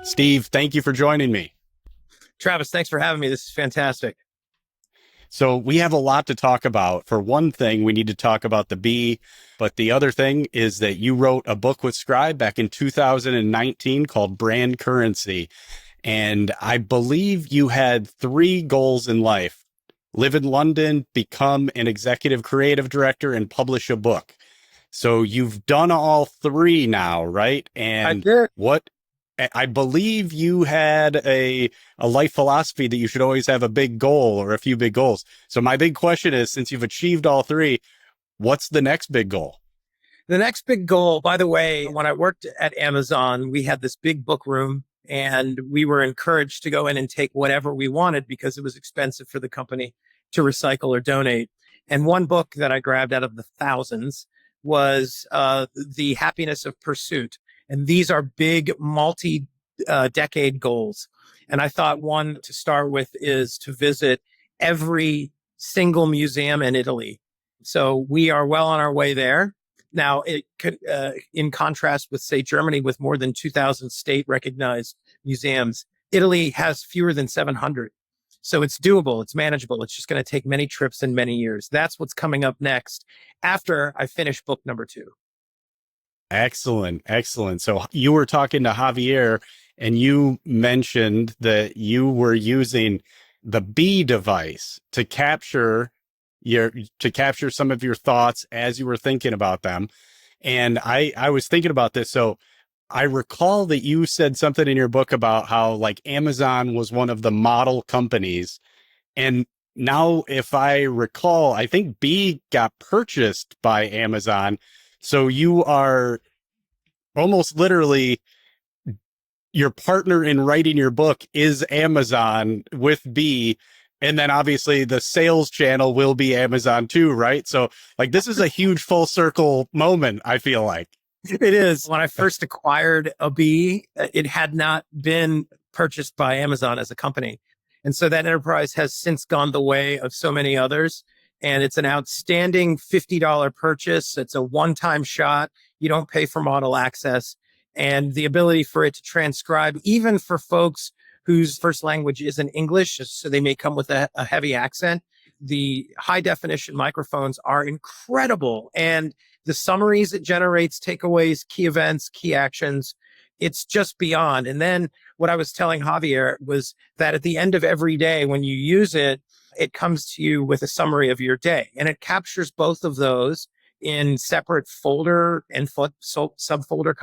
Steve, thank you for joining me. Travis, thanks for having me. This is fantastic. So we have a lot to talk about. For one thing, we need to talk about the bee, but the other thing is that you wrote a book with Scribe back in 2019 called Brand Currency. And I believe you had three goals in life: live in London, become an executive creative director, and publish a book. So you've done all three now, right? I And did. what I believe you had a life philosophy that you should always have a big goal or a few big goals. So my big question is, since you've achieved all three, what's the next big goal? The next big goal, by the way, when I worked at Amazon, we had this big book room and we were encouraged to go in and take whatever we wanted because it was expensive for the company to recycle or donate. And one book that I grabbed out of the thousands was The Happiness of Pursuit. And these are big multi-decade goals. And I thought one to start with is to visit every single museum in Italy. So we are well on our way there. Now, it could, in contrast with, say, Germany, with more than 2,000 state-recognized museums, Italy has fewer than 700. So it's doable, it's manageable. It's just going to take many trips and many years. That's what's coming up next after I finish book number 2. Excellent. Excellent. So you were talking to Javier and you mentioned that you were using the B device to capture some of your thoughts as you were thinking about them. And I was thinking about this. So I recall that you said something in your book about how like Amazon was one of the model companies. And now, if I recall, I think B got purchased by Amazon. So you are almost literally, your partner in writing your book is Amazon with B. And then obviously the sales channel will be Amazon too, right? So like this is a huge full circle moment, I feel like. It is. When I first acquired a B, it had not been purchased by Amazon as a company. And so that enterprise has since gone the way of so many others. And it's an outstanding $50 purchase. It's a one-time shot. You don't pay for model access. And the ability for it to transcribe, even for folks whose first language isn't English, so they may come with a heavy accent. The high definition microphones are incredible. And the summaries it generates, takeaways, key events, key actions, it's just beyond. And then what I was telling Javier was that at the end of every day, when you use it, it comes to you with a summary of your day. And it captures both of those in separate folder and subfolder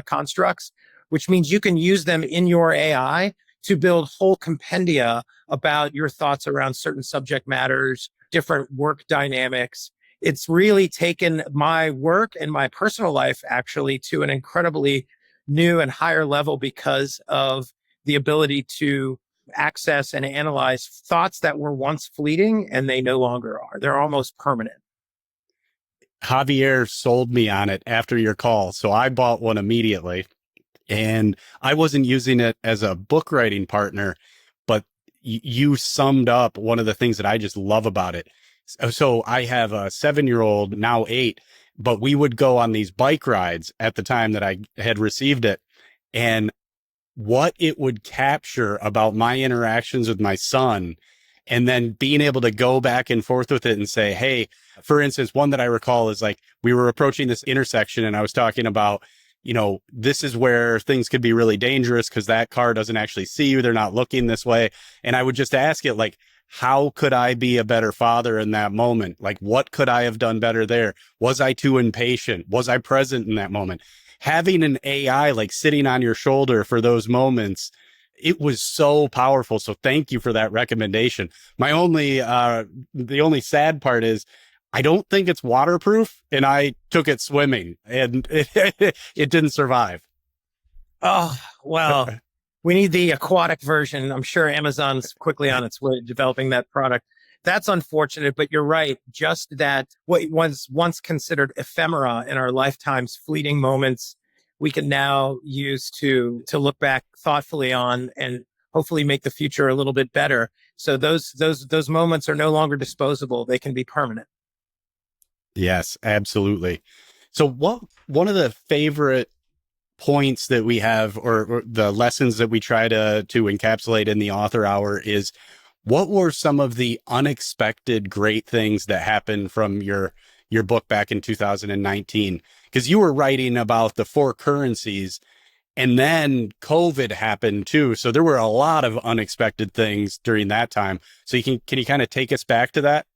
constructs, which means you can use them in your AI to build whole compendia about your thoughts around certain subject matters, different work dynamics. It's really taken my work and my personal life actually to an incredibly new and higher level because of the ability to access and analyze thoughts that were once fleeting and they no longer are. They're almost permanent. Javier sold me on it after your call. So I bought one immediately. And I wasn't using it as a book writing partner, but you summed up one of the things that I just love about it. So I have a 7-year-old, now 8, but we would go on these bike rides at the time that I had received it. And what it would capture about my interactions with my son, and then being able to go back and forth with it and say, hey, for instance, one that I recall is like, we were approaching this intersection and I was talking about, this is where things could be really dangerous because that car doesn't actually see you. They're not looking this way. And I would just ask it, like, how could I be a better father in that moment? Like, what could I have done better there? Was I too impatient? Was I present in that moment? Having an AI like sitting on your shoulder for those moments, it was so powerful. So thank you for that recommendation. The only sad part is I don't think it's waterproof, and I took it swimming and it didn't survive. Oh, well, we need the aquatic version. I'm sure Amazon's quickly on its way to developing that product. That's unfortunate, but you're right. Just that what was once considered ephemera in our lifetimes, fleeting moments, we can now use to look back thoughtfully on and hopefully make the future a little bit better. So those moments are no longer disposable. They can be permanent. Yes, absolutely. So one of the favorite points that we have, or the lessons that we try to encapsulate in the author hour is, what were some of the unexpected great things that happened from your book back in 2019? Because you were writing about the four currencies, and then COVID happened too. So there were a lot of unexpected things during that time. So can you kind of take us back to that?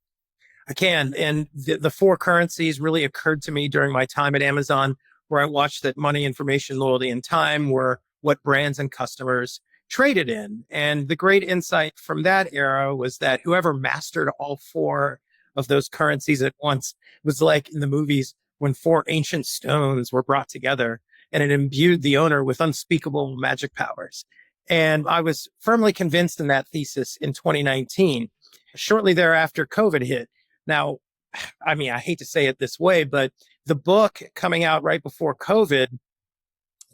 I can. And the four currencies really occurred to me during my time at Amazon, where I watched that money, information, loyalty, and time were what brands and customers traded in. And the great insight from that era was that whoever mastered all four of those currencies at once was like in the movies when four ancient stones were brought together and it imbued the owner with unspeakable magic powers. And I was firmly convinced in that thesis in 2019. Shortly thereafter, COVID hit. Now, I mean, I hate to say it this way, but the book coming out right before COVID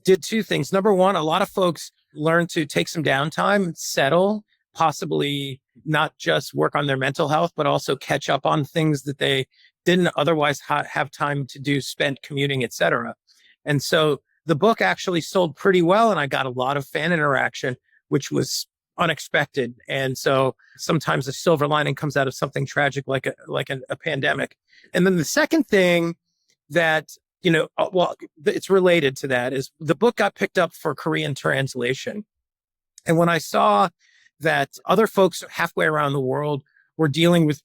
did two things. Number one, a lot of folks learned to take some downtime, settle, possibly not just work on their mental health, but also catch up on things that they didn't otherwise have time to do, spent commuting, etc. And so the book actually sold pretty well, and I got a lot of fan interaction, which was unexpected. And so sometimes a silver lining comes out of something tragic like a pandemic. And then the second thing that, well, it's related to that is the book got picked up for Korean translation. And when I saw that other folks halfway around the world were dealing with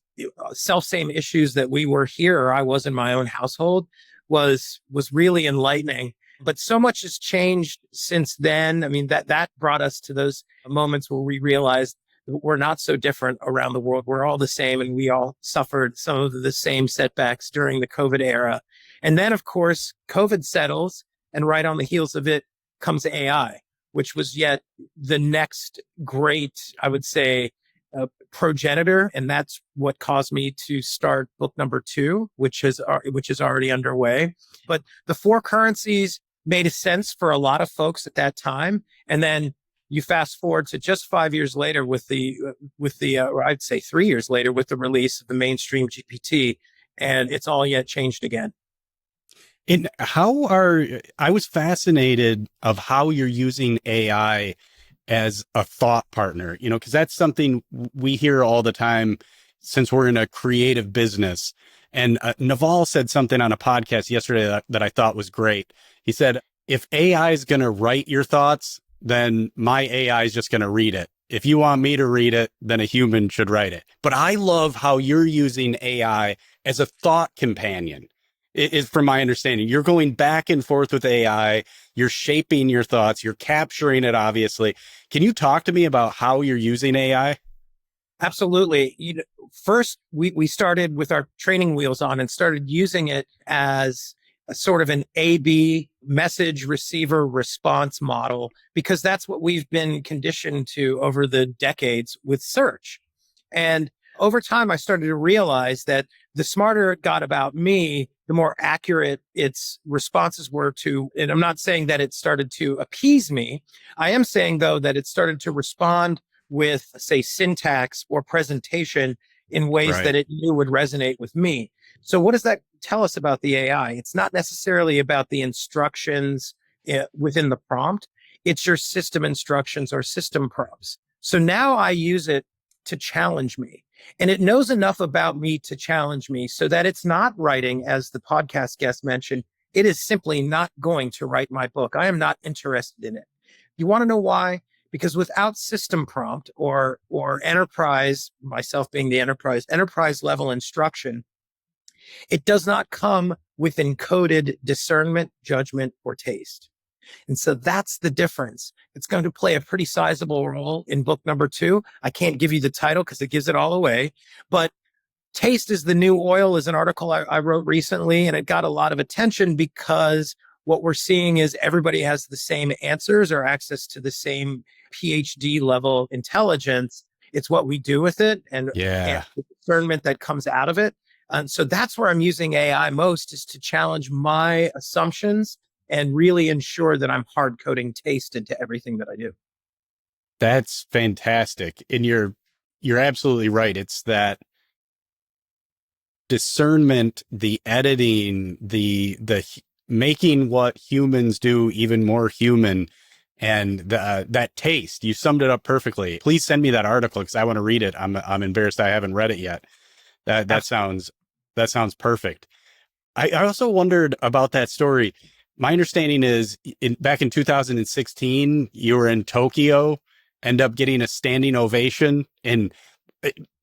self-same issues that we were here, or I was in my own household, was really enlightening. But so much has changed since then. I mean, that brought us to those moments where we realized we're not so different around the world. We're all the same, and we all suffered some of the same setbacks during the COVID era. And then, of course, COVID settles, and right on the heels of it comes AI, which was yet the next great, I would say, progenitor. And that's what caused me to start book number 2, which is already underway. But the four currencies made a sense for a lot of folks at that time. And then you fast forward to just 5 years later or I'd say 3 years later with the release of the mainstream GPT, and it's all yet changed again. And I was fascinated of how you're using AI as a thought partner, because that's something we hear all the time since we're in a creative business. And Naval said something on a podcast yesterday that I thought was great. He said, if AI is going to write your thoughts, then my AI is just going to read it. If you want me to read it, then a human should write it. But I love how you're using AI as a thought companion. It is, from my understanding, you're going back and forth with AI. You're shaping your thoughts. You're capturing it, obviously. Can you talk to me about how you're using AI? Absolutely. First, we started with our training wheels on and started using it as a sort of an A/B message receiver response model, because that's what we've been conditioned to over the decades with search. And over time, I started to realize that the smarter it got about me, the more accurate its responses were to, and I'm not saying that it started to appease me. I am saying, though, that it started to respond with, say, syntax or presentation in ways Right. that it knew would resonate with me. So what does that tell us about the AI? It's not necessarily about the instructions within the prompt. It's your system instructions or system prompts. So now I use it to challenge me. And it knows enough about me to challenge me so that it's not writing, as the podcast guest mentioned, it is simply not going to write my book. I am not interested in it. You want to know why? Because without system prompt or enterprise, myself being the enterprise level instruction, it does not come with encoded discernment, judgment, or taste. And so that's the difference. It's going to play a pretty sizable role in book number 2. I can't give you the title because it gives it all away, but Taste is the New Oil is an article I wrote recently, and it got a lot of attention because what we're seeing is everybody has the same answers or access to the same PhD level intelligence. It's what we do with it and Yeah. the discernment that comes out of it. And so that's where I'm using AI most, is to challenge my assumptions and really ensure that I'm hard coding taste into everything that I do. That's fantastic. And you're absolutely right. It's that discernment, the editing, the making what humans do even more human. And that taste, you summed it up perfectly. Please send me that article because I want to read it. I'm embarrassed I haven't read it yet. That sounds perfect. I also wondered about that story. My understanding is back in 2016, you were in Tokyo, end up getting a standing ovation. And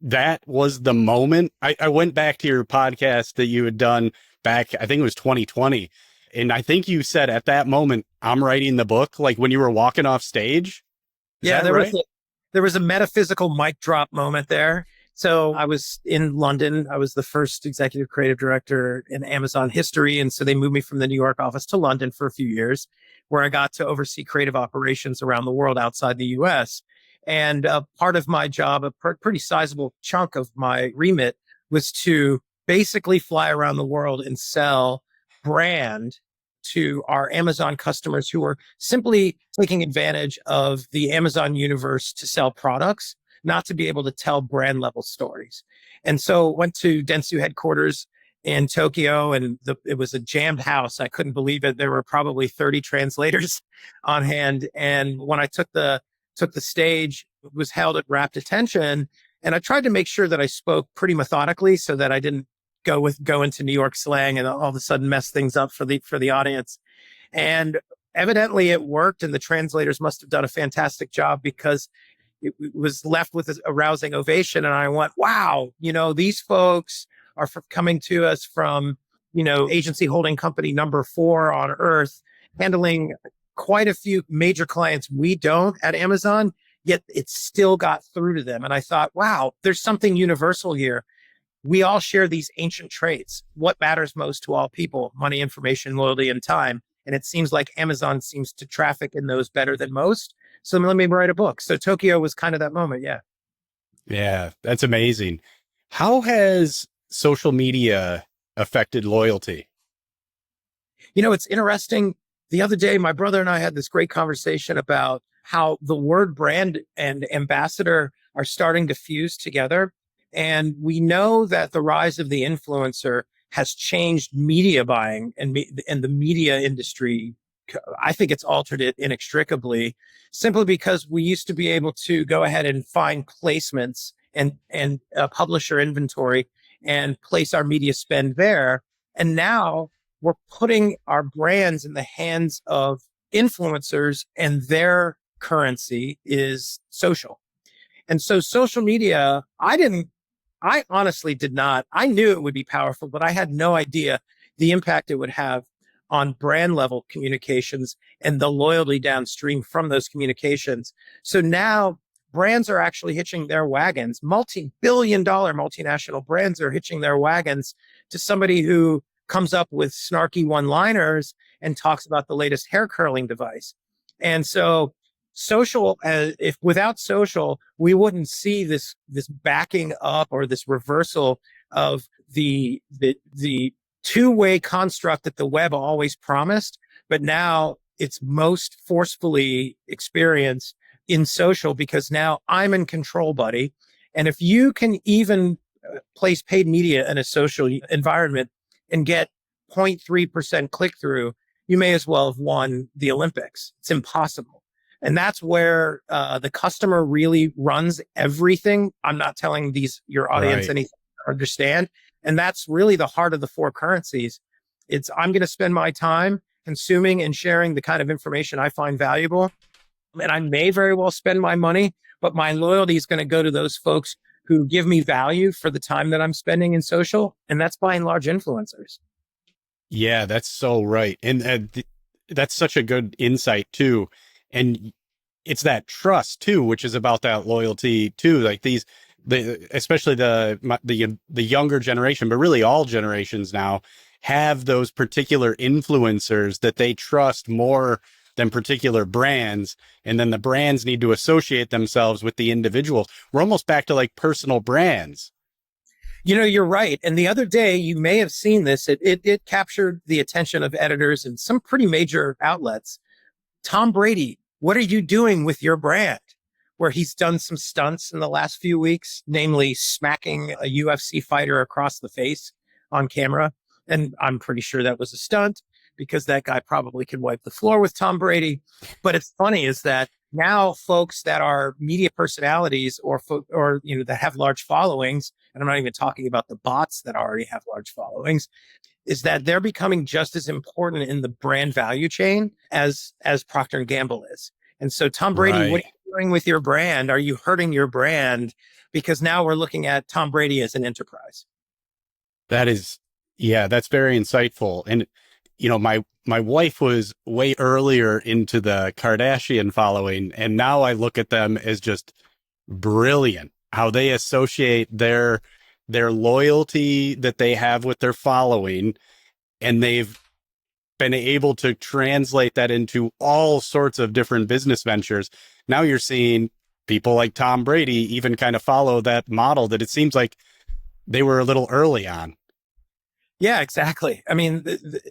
that was the moment. I went back to your podcast that you had done back, I think it was 2020. And I think you said at that moment, I'm writing the book, like when you were walking off stage. Is Yeah, that right? there was a metaphysical mic drop moment there. So I was in London. I was the first executive creative director in Amazon history. And so they moved me from the New York office to London for a few years, where I got to oversee creative operations around the world outside the US. And part of my job, a pretty sizable chunk of my remit, was to basically fly around the world and sell brand to our Amazon customers who were simply taking advantage of the Amazon universe to sell products, not to be able to tell brand level stories. And so went to Dentsu headquarters in Tokyo, and it was a jammed house. I couldn't believe it. There were probably 30 translators on hand. And when I took the stage, it was held at rapt attention. And I tried to make sure that I spoke pretty methodically so that I didn't go into New York slang and all of a sudden mess things up for the audience. And evidently it worked, and the translators must have done a fantastic job because it was left with a rousing ovation. And I went, wow, these folks are coming to us from, agency holding company number 4 on earth, handling quite a few major clients we don't at Amazon, yet it still got through to them. And I thought, wow, there's something universal here. We all share these ancient traits. What matters most to all people? Money, information, loyalty, and time. And it seems like Amazon seems to traffic in those better than most. So let me write a book. So Tokyo was kind of that moment. Yeah. Yeah, that's amazing. How has social media affected loyalty? It's interesting. The other day, my brother and I had this great conversation about how the word brand and ambassador are starting to fuse together. And we know that the rise of the influencer has changed media buying and the media industry. I think it's altered it inextricably, simply because we used to be able to go ahead and find placements and publisher inventory and place our media spend there. And now we're putting our brands in the hands of influencers, and their currency is social. And so social media, I honestly did not. I knew it would be powerful, but I had no idea the impact it would have on brand level communications and the loyalty downstream from those communications. So now brands are actually hitching their wagons. Multi-billion-dollar multinational brands are hitching their wagons to somebody who comes up with snarky one-liners and talks about the latest hair curling device. And so social, if without social, we wouldn't see this backing up or this reversal of the two-way construct that the web always promised, but now it's most forcefully experienced in social, because now I'm in control, buddy. And if you can even place paid media in a social environment and get 0.3% click through, you may as well have won the Olympics. It's impossible. And that's where the customer really runs everything. I'm not telling your audience anything to understand. And that's really the heart of the 4 currencies. It's, I'm going to spend my time consuming and sharing the kind of information I find valuable. And I may very well spend my money, but my loyalty is going to go to those folks who give me value for the time that I'm spending in social. And that's by and large influencers. Yeah, that's so right. And that's such a good insight too. And it's that trust too, which is about that loyalty too. Like especially the younger generation, but really all generations now have those particular influencers that they trust more than particular brands. And then the brands need to associate themselves with the individuals. We're almost back to like personal brands. You're right. And the other day, you may have seen this. It captured the attention of editors and some pretty major outlets. Tom Brady, what are you doing with your brand? Where he's done some stunts in the last few weeks, namely smacking a UFC fighter across the face on camera. And I'm pretty sure that was a stunt. because that guy probably could wipe the floor with Tom Brady. But it's funny is that now folks that are media personalities or that have large followings, and I'm not even talking about the bots that already have large followings, is that they're becoming just as important in the brand value chain as Procter and Gamble is. And so, Tom Brady, what Right. are you doing with your brand? Are you hurting your brand? Because now we're looking at Tom Brady as an enterprise. That is, yeah, that's very insightful. And, my wife was way earlier into the Kardashian following, and now I look at them as just brilliant. How they associate their loyalty that they have with their following, and they've been able to translate that into all sorts of different business ventures. Now you're seeing people like Tom Brady even kind of follow that model that it seems like they were a little early on. Yeah, exactly. I mean,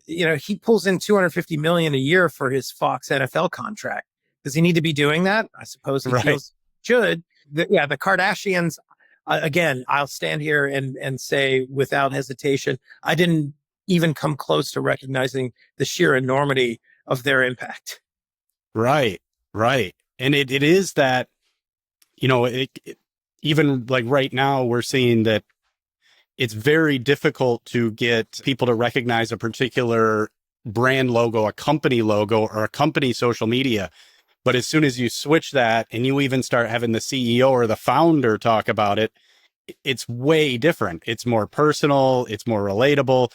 he pulls in 250 million a year for his Fox NFL contract. Does he need to be doing that? I suppose he Right. feels should. The Kardashians, again, I'll stand here and say without hesitation, I didn't even come close to recognizing the sheer enormity of their impact. Right. Right. And it is that, even like right now, we're seeing that it's very difficult to get people to recognize a particular brand logo, a company logo, or a company social media. But as soon as you switch that and you even start having the CEO or the founder talk about it, it's way different. It's more personal. It's more relatable.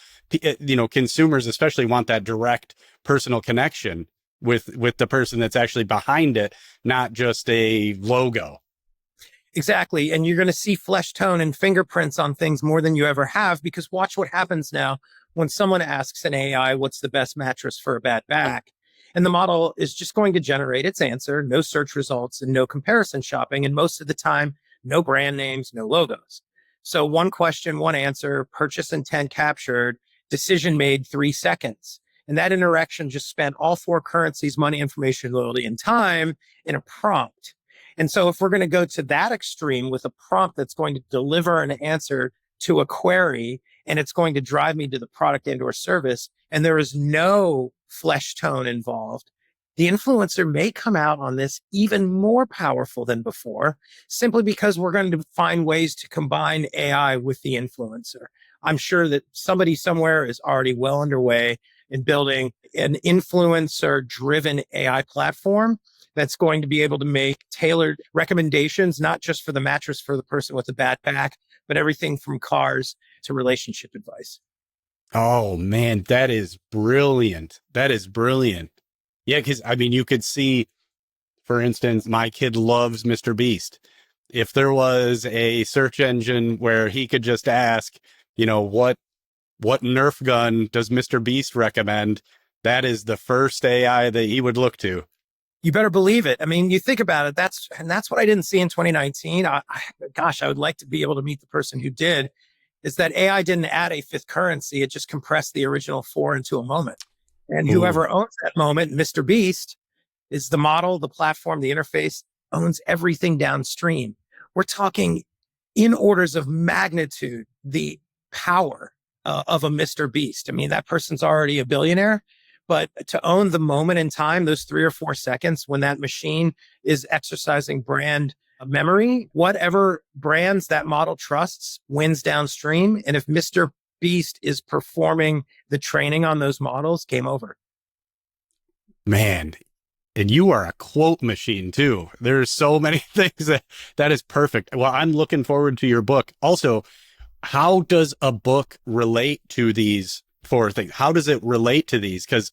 Consumers especially want that direct personal connection with the person that's actually behind it, not just a logo. Exactly. And you're going to see flesh tone and fingerprints on things more than you ever have, because watch what happens now when someone asks an AI, what's the best mattress for a bad back? And the model is just going to generate its answer, no search results and no comparison shopping. And most of the time, no brand names, no logos. So one question, one answer, purchase intent captured, decision made 3 seconds. And that interaction just spent all 4 currencies, money, information, loyalty, and time in a prompt. And so if we're going to go to that extreme with a prompt that's going to deliver an answer to a query, and it's going to drive me to the product and or service, and there is no flesh tone involved, the influencer may come out on this even more powerful than before, simply because we're going to find ways to combine AI with the influencer. I'm sure that somebody somewhere is already well underway in building an influencer driven AI platform that's going to be able to make tailored recommendations, not just for the mattress for the person with a bad back, but everything from cars to relationship advice. Oh man, that is brilliant. That is brilliant. Yeah, because you could see, for instance, my kid loves Mr. Beast. If there was a search engine where he could just ask, what Nerf gun does Mr. Beast recommend? That is the first AI that he would look to. You better believe it. I mean, you think about it. That's what I didn't see in 2019. I would like to be able to meet the person who did. Is that AI didn't add a 5th currency. It just compressed the original 4 into a moment. And Ooh, whoever owns that moment, Mr. Beast, is the model, the platform, the interface, owns everything downstream. We're talking in orders of magnitude, the power of a Mr. Beast. I mean, that person's already a billionaire, but to own the moment in time, those 3 or 4 seconds when that machine is exercising brand memory, whatever brands that model trusts wins downstream. And if Mr. Beast is performing the training on those models, game over. man. And you are a quote machine too. There's so many things that is perfect. Well, I'm looking forward to your book. Also, how does a book relate to these 4 things? How does it relate to these? Because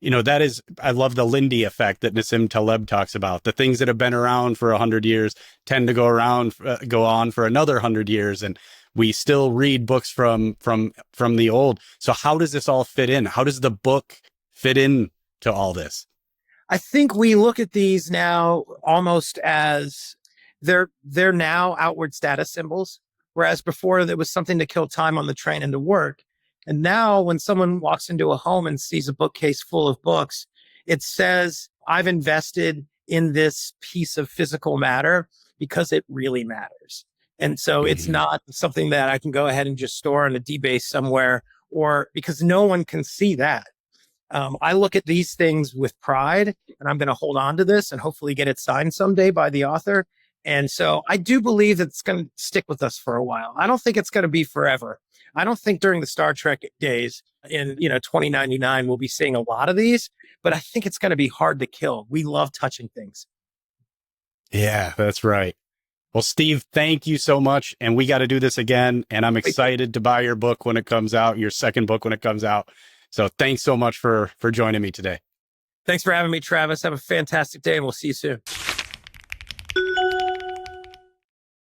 I love the Lindy effect that Nassim Taleb talks about. The things that have been around for 100 years tend to go on for another 100 years. And we still read books from the old. So how does this all fit in? How does the book fit in to all this? I think we look at these now almost as they're now outward status symbols, whereas before there was something to kill time on the train and to work. And now when someone walks into a home and sees a bookcase full of books, it says, I've invested in this piece of physical matter because it really matters. And so it's Mhm. not something that I can go ahead and just store on a D-base somewhere, or because no one can see that. I look at these things with pride, and I'm going to hold on to this and hopefully get it signed someday by the author. And so I do believe that it's going to stick with us for a while. I don't think it's going to be forever. I don't think during the Star Trek days in 2099 we'll be seeing a lot of these, but I think it's going to be hard to kill. We love touching things. Yeah, that's right. Well, Steve, thank you so much. And we got to do this again. And I'm excited to buy your book when it comes out, your second book when it comes out. So thanks so much for joining me today. Thanks for having me, Travis. Have a fantastic day, and we'll see you soon.